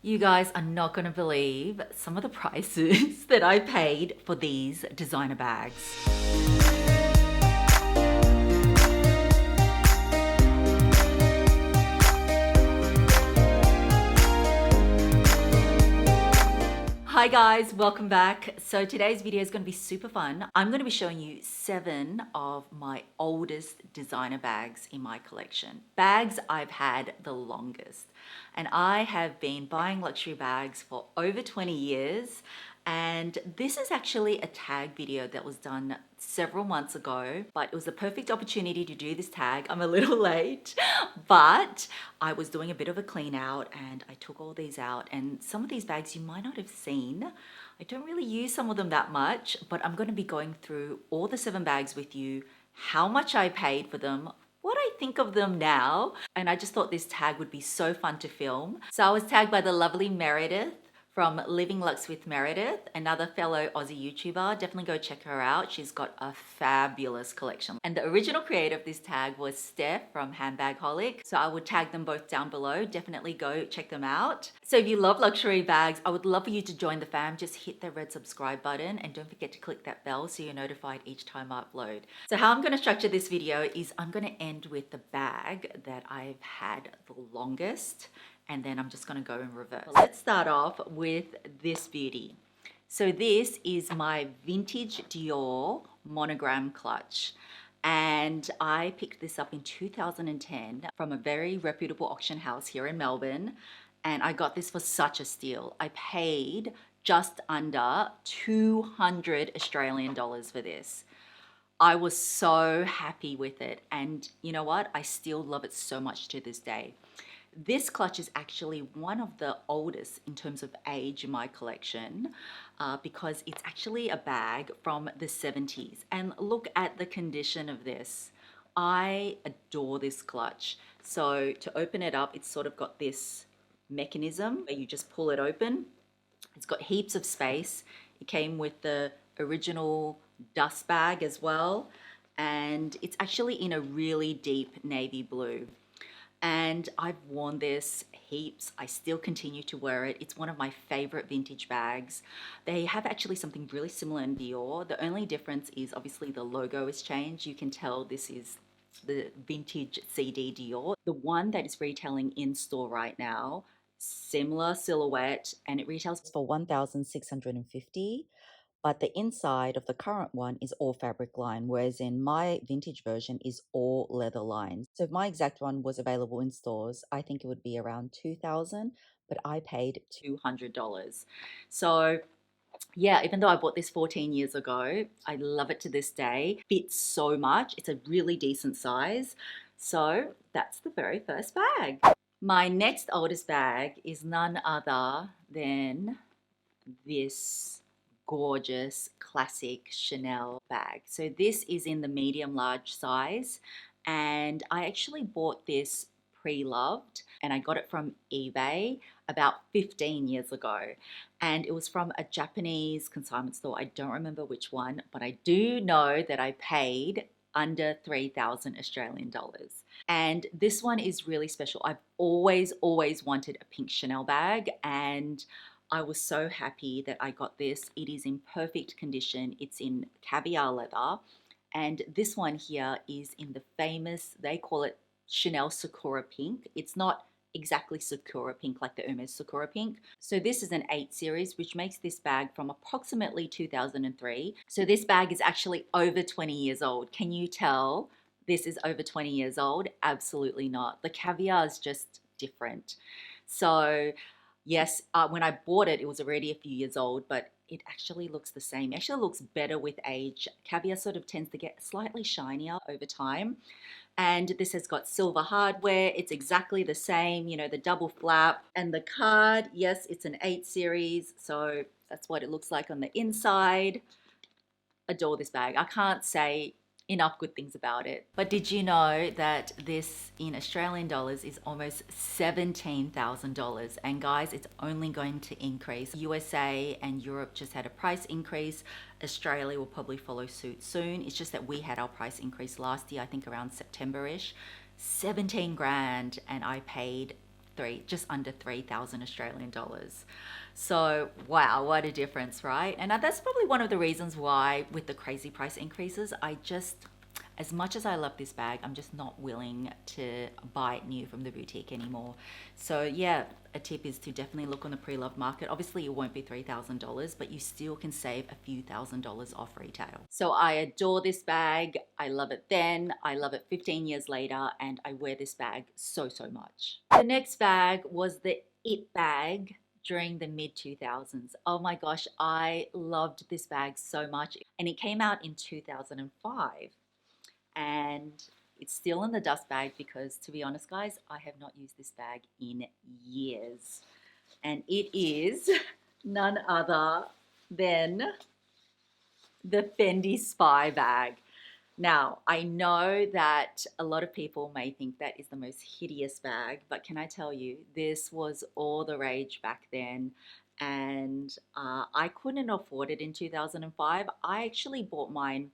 You guys are not going to believe some of the prices that I paid for these designer bags. Hi guys, welcome back. So today's video is going to be super fun. I'm going to be showing you 7 of my oldest designer bags in my collection. Bags I've had the longest. And I have been buying luxury bags for over 20 years. And this is actually a tag video that was done several months ago, but it was the perfect opportunity to do this tag. I'm a little late, but I was doing a bit of a clean out and I took all these out, and some of these bags you might not have seen. I don't really use some of them that much, but I'm going to be going through all the 7 bags with you, how much I paid for them, what I think of them now, and I just thought this tag would be so fun to film. So I was tagged by the lovely Meredith from Living Luxe with Meredith, another fellow Aussie YouTuber. Definitely go check her out. She's got a fabulous collection. And the original creator of this tag was Steph from Handbagholic. So I would tag them both down below. Definitely go check them out. So if you love luxury bags, I would love for you to join the fam. Just hit the red subscribe button and don't forget to click that bell so you're notified each time I upload. So how I'm going to structure this video is I'm going to end with the bag that I've had the longest, and then I'm just going to go in reverse. Let's start off with this beauty. So this is my vintage Dior Monogram clutch, and I picked this up in 2010 from a very reputable auction house here in Melbourne, and I got this for such a steal. I paid just under 200 Australian dollars for this. I was so happy with it, and you know what? I still love it so much to this day. This clutch is actually one of the oldest in terms of age in my collection because it's actually a bag from the 70s. And look at the condition of this. I adore this clutch. So to open it up, it's sort of got this mechanism where you just pull it open. It's got heaps of space. It came with the original dust bag as well. And it's actually in a really deep navy blue. And I've worn this heaps. I still continue to wear it. It's one of my favorite vintage bags. They have actually something really similar in Dior. The only difference is obviously the logo has changed. You can tell this is the vintage CD Dior. The one that is retailing in store right now, similar silhouette, and it retails for 1,650. But the inside of the current one is all fabric lined, whereas in my vintage version is all leather lined. So if my exact one was available in stores, I think it would be around 2,000, but I paid $200. So yeah, even though I bought this 14 years ago, I love it to this day. Fits so much. It's a really decent size. So that's the very first bag. My next oldest bag is none other than this gorgeous classic Chanel bag. So this is in the medium large size, and I actually bought this pre-loved, and I got it from eBay about 15 years ago, and it was from a Japanese consignment store. I don't remember which one, but I do know that I paid under 3,000 Australian dollars. And this one is really special. I've always wanted a pink Chanel bag, and I was so happy that I got this. It is in perfect condition. It's in caviar leather. And this one here is in the famous, they call it Chanel Sakura pink. It's not exactly Sakura pink like the Hermes Sakura pink. So this is an 8 series, which makes this bag from approximately 2003. So this bag is actually over 20 years old. Can you tell this is over 20 years old? Absolutely not. The caviar is just different. So yes, when I bought it, it was already a few years old, but it actually looks the same. It actually looks better with age. Caviar sort of tends to get slightly shinier over time. And this has got silver hardware. It's exactly the same, you know, the double flap. And the card, yes, it's an 8 series. So that's what it looks like on the inside. Adore this bag. I can't say enough good things about it. But did you know that this in Australian dollars is almost $17,000? And guys, it's only going to increase. USA and Europe just had a price increase. Australia will probably follow suit soon. It's just that we had our price increase last year, I think around September-ish. 17 grand, and I paid just under 3,000 Australian dollars. So wow, what a difference, right? And that's probably one of the reasons why with the crazy price increases, I just, as much as I love this bag, I'm just not willing to buy it new from the boutique anymore. So yeah, a tip is to definitely look on the pre-loved market. Obviously it won't be $3,000, but you still can save a few $1,000s off retail. So I adore this bag. I love it then, I love it 15 years later, and I wear this bag so, so much. The next bag was the It bag during the mid 2000s. Oh my gosh, I loved this bag so much. And it came out in 2005. And it's still in the dust bag because, to be honest, guys, I have not used this bag in years. And it is none other than the Fendi Spy bag. Now, I know that a lot of people may think that is the most hideous bag, but can I tell you, this was all the rage back then. And I couldn't afford it in 2005. I actually bought mine,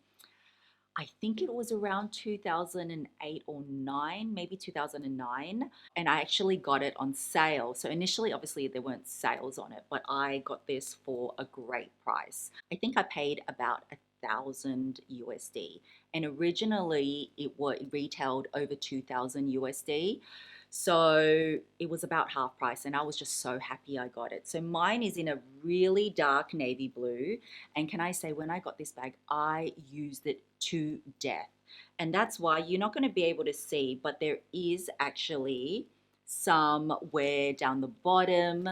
I think it was around 2008 or 9, maybe 2009. And I actually got it on sale. So initially, obviously, there weren't sales on it, but I got this for a great price. I think I paid about 1,000 USD. And originally, it retailed over 2,000 USD. So it was about half price, and I was just so happy I got it. So mine is in a really dark navy blue. And can I say, when I got this bag, I used it to death. And that's why you're not going to be able to see, but there is actually some wear down the bottom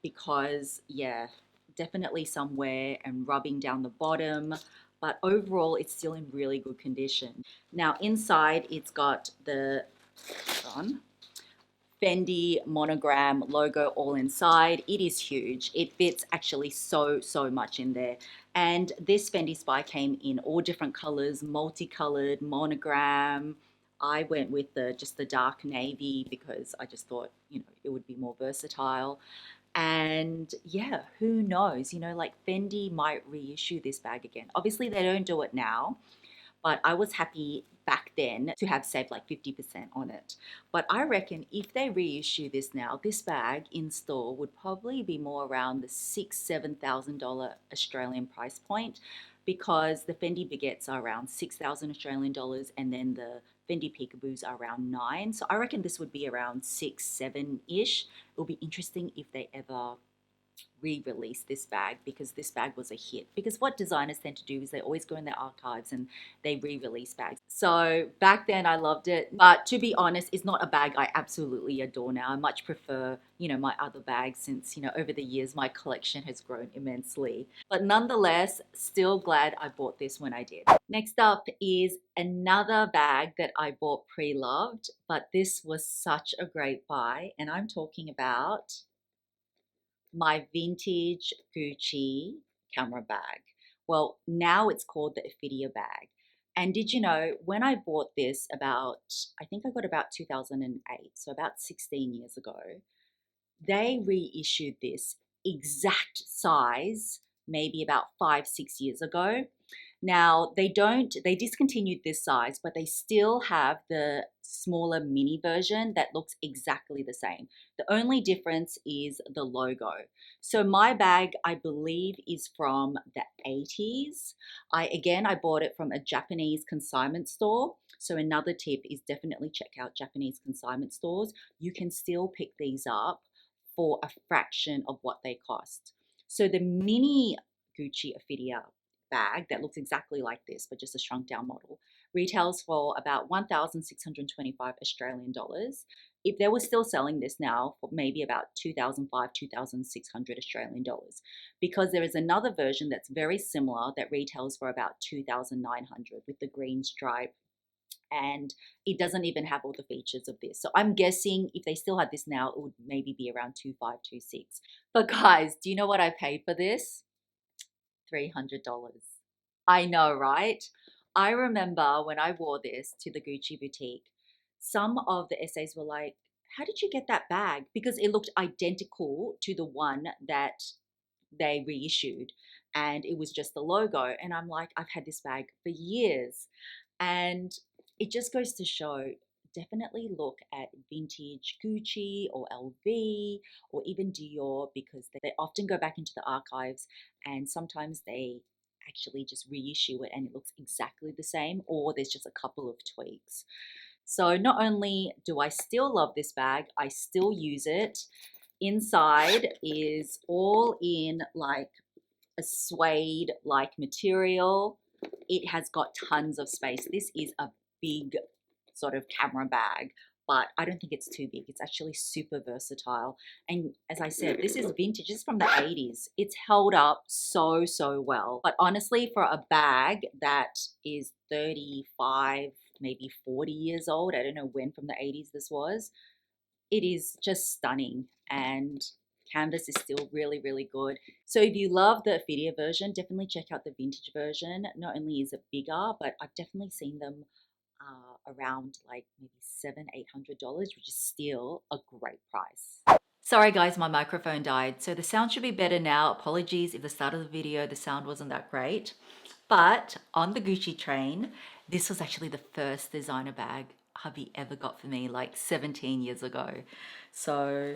because, yeah, definitely some wear and rubbing down the bottom. But overall, it's still in really good condition. Now, inside, it's got the, hold on, Fendi Monogram logo all inside. It is huge. It fits actually so, so much in there. And this Fendi Spy came in all different colors, multicolored, monogram. I went with just the dark navy because I just thought, it would be more versatile. And yeah, who knows? Like Fendi might reissue this bag again. Obviously, they don't do it now, but I was happy back then to have saved like 50% on it. But I reckon if they reissue this now, this bag in store would probably be more around the $7,000 Australian price point, because the Fendi Baguettes are around 6,000 Australian dollars, and then the Fendi Peekaboos are around 9. So I reckon this would be around 6, 7-ish. It'll be interesting if they ever re-release this bag, because this bag was a hit. Because what designers tend to do is they always go in their archives and they re-release bags. So back then I loved it, but to be honest, it's not a bag I absolutely adore now. I much prefer, my other bags, since, over the years my collection has grown immensely. But nonetheless, still glad I bought this when I did. Next up is another bag that I bought pre-loved, but this was such a great buy, and I'm talking about my vintage Gucci camera bag. Well, now it's called the AFidia bag. And did you know, when I bought this I think I got about 2008, so about 16 years ago, they reissued this exact size maybe about 5, 6 years ago. Now, they discontinued this size, but they still have the smaller mini version that looks exactly the same. The only difference is the logo. So my bag, I believe, is from the 80s. I bought it from a Japanese consignment store. So another tip is definitely check out Japanese consignment stores. You can still pick these up for a fraction of what they cost. So the mini Gucci AFidia bag that looks exactly like this, but just a shrunk down model, retails for about 1,625 Australian dollars. If they were still selling this now, for maybe about 2,500, 2,600 Australian dollars, because there is another version that's very similar that retails for about 2,900 with the green stripe, and it doesn't even have all the features of this. So I'm guessing if they still had this now, it would maybe be around 2,500, 2,600. But guys, do you know what I paid for this? $300. I know, right? I remember when I wore this to the Gucci boutique, some of the essays were like, how did you get that bag? Because it looked identical to the one that they reissued, and it was just the logo. And I'm like, I've had this bag for years. And it just goes to show, definitely look at vintage Gucci or LV or even Dior, because they often go back into the archives and sometimes they actually just reissue it and it looks exactly the same, or there's just a couple of tweaks. So not only do I still love this bag, I still use it. Inside is all in like a suede like material. It has got tons of space. This is a big sort of camera bag, but I don't think it's too big. It's actually super versatile. And as I said, this is vintage. It's from the 80s. It's held up so, so well. But honestly, for a bag that is 35, maybe 40 years old, I don't know when from the 80s this was, it is just stunning. And canvas is still really, really good. So if you love the AFidia version, definitely check out the vintage version. Not only is it bigger, but I've definitely seen them around like maybe $700-800, which is still a great price. Sorry guys, my microphone died, so the sound should be better now. Apologies if the start of the video the sound wasn't that great. But on the Gucci train, this was actually the first designer bag hubby ever got for me like 17 years ago. So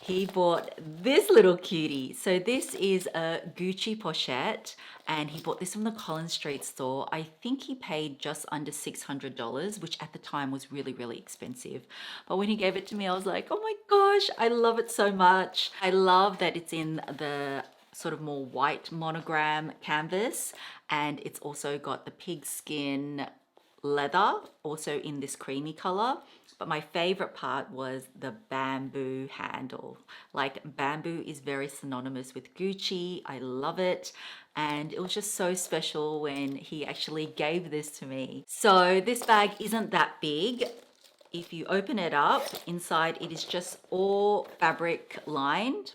he bought this little cutie. So this is a Gucci pochette and he bought this from the Collins Street store. I think he paid just under $600, which at the time was really, really expensive. But when he gave it to me, I was like, oh my gosh, I love it so much. I love that it's in the sort of more white monogram canvas, and it's also got the pigskin leather also in this creamy color. But my favorite part was the bamboo handle. Like, bamboo is very synonymous with Gucci. I love it. And it was just so special when he actually gave this to me. So this bag isn't that big. If you open it up, inside it is just all fabric lined.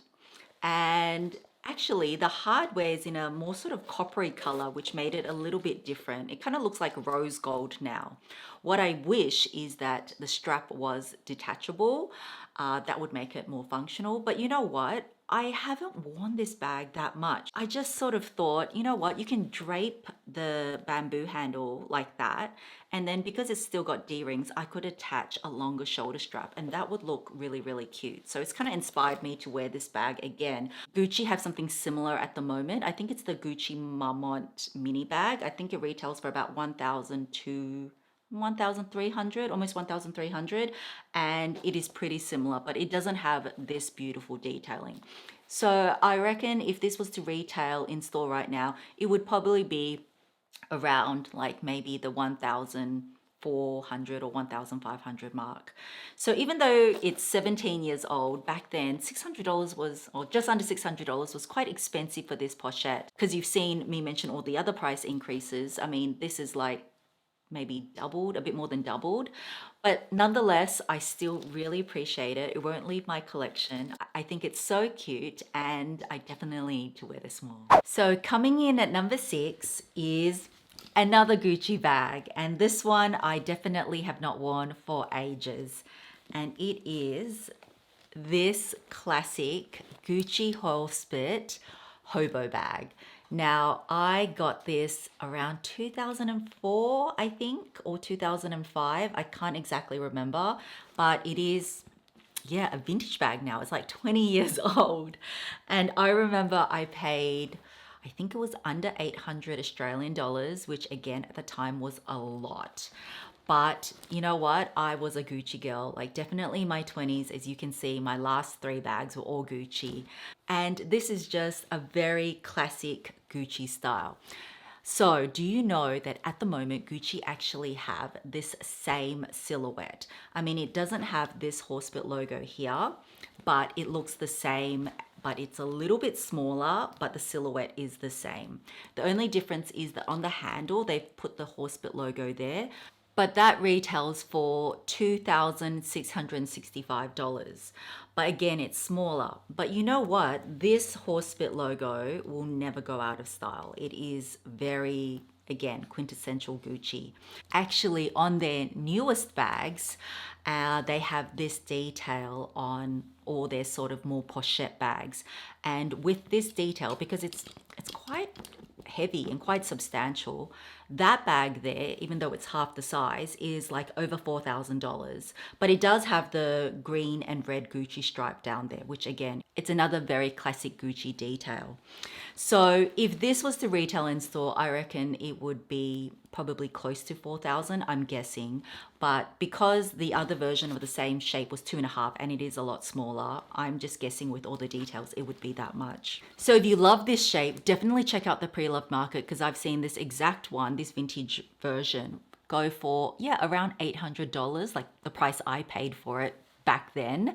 And actually the hardware is in a more sort of coppery color, which made it a little bit different. It kind of looks like rose gold now. What I wish is that the strap was detachable. That would make it more functional. But you know what? I haven't worn this bag that much. I just sort of thought, you know what, you can drape the bamboo handle like that. And then because it's still got D-rings, I could attach a longer shoulder strap and that would look really, really cute. So it's kind of inspired me to wear this bag again. Gucci have something similar at the moment. I think it's the Gucci Marmont mini bag. I think it retails for about 1,300, almost 1,300, and it is pretty similar, but it doesn't have this beautiful detailing. So I reckon if this was to retail in store right now, it would probably be around like maybe the 1,400 or 1,500 mark. So even though it's 17 years old, back then $600 was, or just under $600 was quite expensive for this pochette, because you've seen me mention all the other price increases. I mean, this is like maybe doubled, a bit more than doubled. But nonetheless, I still really appreciate it. It won't leave my collection. I think it's so cute and I definitely need to wear this more. So coming in at number 6 is another Gucci bag. And this one I definitely have not worn for ages. And it is this classic Gucci Holspit hobo bag. Now, I got this around 2004, I think, or 2005. I can't exactly remember, but it is, yeah, a vintage bag now. It's like 20 years old. And I remember I paid, I think it was under 800 Australian dollars, which again, at the time was a lot. But you know what? I was a Gucci girl, like definitely in my 20s. As you can see, my last 3 bags were all Gucci. And this is just a very classic Gucci style. So do you know that at the moment, Gucci actually have this same silhouette? I mean, it doesn't have this horsebit logo here, but it looks the same, but it's a little bit smaller, but the silhouette is the same. The only difference is that on the handle, they've put the horsebit logo there, but that retails for $2,665. But again, it's smaller. But you know what? This horsebit logo will never go out of style. It is very, again, quintessential Gucci. Actually, on their newest bags, they have this detail on all their sort of more pochette bags. And with this detail, because it's quite heavy and quite substantial. That bag there, even though it's half the size, is like over $4,000. But it does have the green and red Gucci stripe down there, which again, it's another very classic Gucci detail. So if this was to retail in store, I reckon it would be probably close to 4,000, I'm guessing. But because the other version of the same shape was 2.5 and it is a lot smaller, I'm just guessing with all the details, it would be that much. So if you love this shape, definitely check out the pre-loved market, because I've seen this exact one, this vintage version, go for, yeah, around $800, like the price I paid for it back then.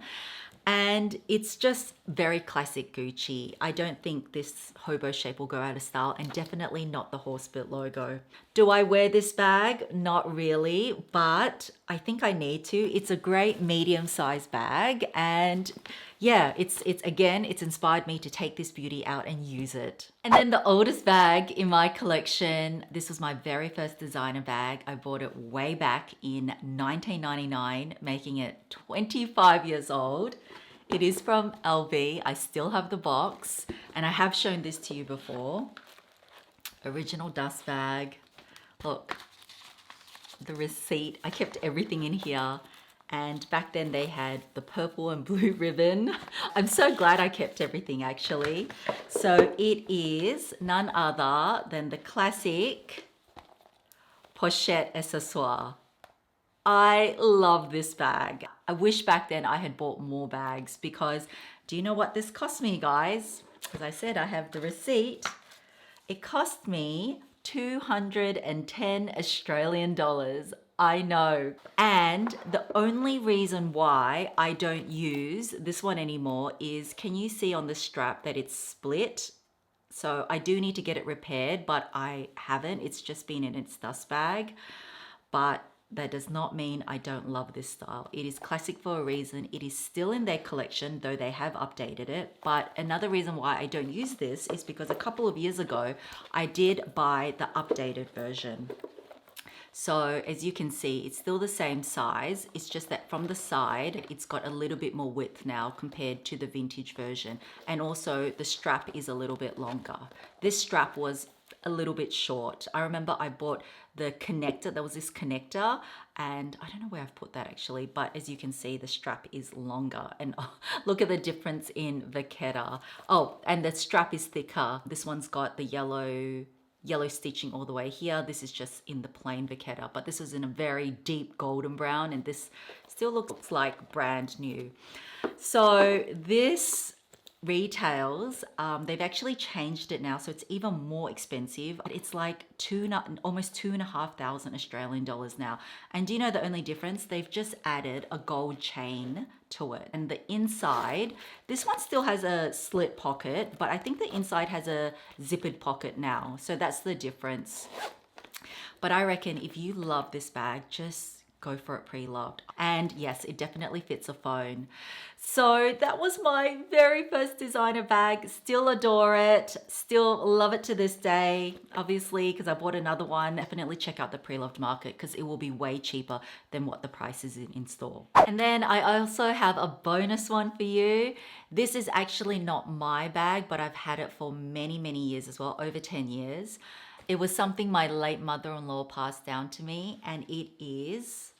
And it's just very classic Gucci. I don't think this hobo shape will go out of style, and definitely not the horsebit logo. Do I wear this bag? Not really, but I think I need to. It's a great medium-sized bag, and yeah, it's inspired me to take this beauty out and use it. And then the oldest bag in my collection, this was my very first designer bag. I bought it way back in 1999, making it 25 years old. It is from LV. I still have the box, and I have shown this to you before. Original dust bag. Look, the receipt. I kept everything in here. And back then they had the purple and blue ribbon. I'm so glad I kept everything actually. So it is none other than the classic Poette Accessoire. I love this bag. I wish back then I had bought more bags, because do you know what this cost me, guys? As I said, I have the receipt. It cost me 210 Australian dollars. I know. And the only reason why I don't use this one anymore is, can you see on the strap that it's split? So I do need to get it repaired, but I haven't. It's just been in its dust bag. But that does not mean I don't love this style. It is classic for a reason. It is still in their collection, though they have updated it. But another reason why I don't use this is because a couple of years ago, I did buy the updated version. So as you can see, it's still the same size. It's just that from the side, it's got a little bit more width now compared to the vintage version. And also the strap is a little bit longer. This strap was a little bit short. I remember I bought the connector. There was this connector, and I don't know where I've put that actually, but as you can see, the strap is longer. And oh, look at the difference in Vachetta. Oh, and the strap is thicker. This one's got the yellow stitching all the way here. This is just in the plain Vachetta, but this is in a very deep golden brown, and this still looks like brand new. So this retails, they've actually changed it now, so it's even more expensive. It's like almost 2,500 Australian dollars now. And do you know the only difference? They've just added a gold chain to it. And the inside, this one still has a slit pocket, but I think the inside has a zippered pocket now. So that's the difference. But I reckon if you love this bag, just go for it pre-loved. And yes, it definitely fits a phone. So that was my very first designer bag. Still adore it. Still love it to this day. Obviously, because I bought another one. Definitely check out the pre-loved market, because it will be way cheaper than what the price is in store. And then I also have a bonus one for you. This is actually not my bag, but I've had it for many, many years as well, over 10 years. It was something my late mother-in-law passed down to me, and it is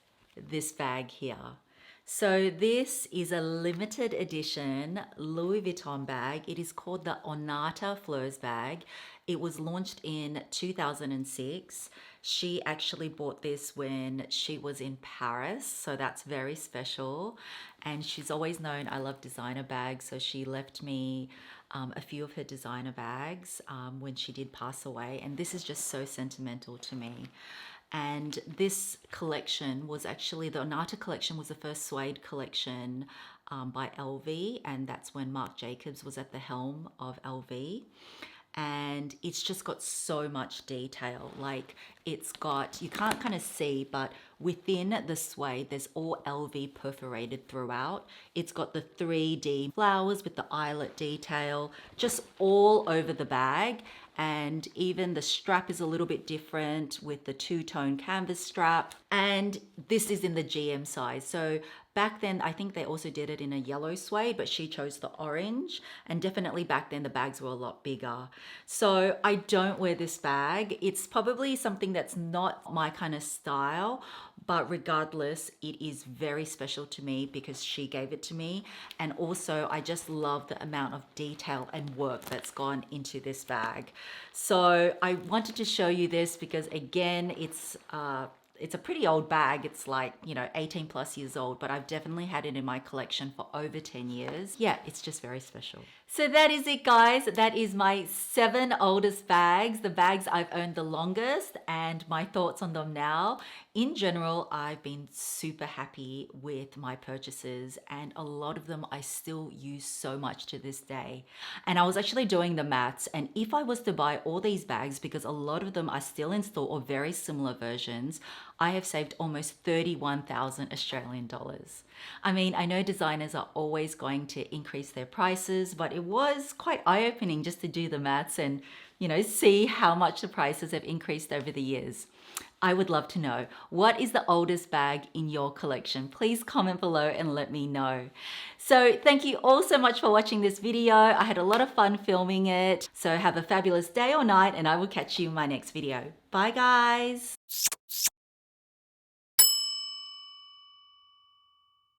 this bag here. So this is a limited edition Louis Vuitton bag. It is called the Onata Fleurs bag. It was launched in 2006. She actually bought this when she was in Paris, so that's very special. And she's always known I love designer bags, so she left me a few of her designer bags when she did pass away, and this is just so sentimental to me. And this collection was actually, the Onata collection was the first suede collection by LV, and that's when Marc Jacobs was at the helm of LV. And it's just got so much detail. Like, it's got, you can't kind of see, but within the suede, there's all LV perforated throughout. It's got the 3D flowers with the eyelet detail just all over the bag. And even the strap is a little bit different with the two-tone canvas strap. And this is in the GM size. So Back then, I think they also did it in a yellow suede, but she chose the orange. And definitely back then, the bags were a lot bigger. So I don't wear this bag. It's probably something that's not my kind of style, but regardless, it is very special to me because she gave it to me. And also, I just love the amount of detail and work that's gone into this bag. So I wanted to show you this because, again, it's a pretty old bag. It's like, 18 plus years old, but I've definitely had it in my collection for over 10 years. Yeah, it's just very special. So that is it, guys. That is my 7 oldest bags, the bags I've owned the longest, and my thoughts on them now. In general, I've been super happy with my purchases, and a lot of them I still use so much to this day. And I was actually doing the maths, and if I was to buy all these bags, because a lot of them are still in store or very similar versions, I have saved almost 31,000 Australian dollars. I mean, I know designers are always going to increase their prices, but it was quite eye-opening just to do the maths and, see how much the prices have increased over the years. I would love to know, what is the oldest bag in your collection? Please comment below and let me know. So thank you all so much for watching this video. I had a lot of fun filming it. So have a fabulous day or night, and I will catch you in my next video. Bye, guys.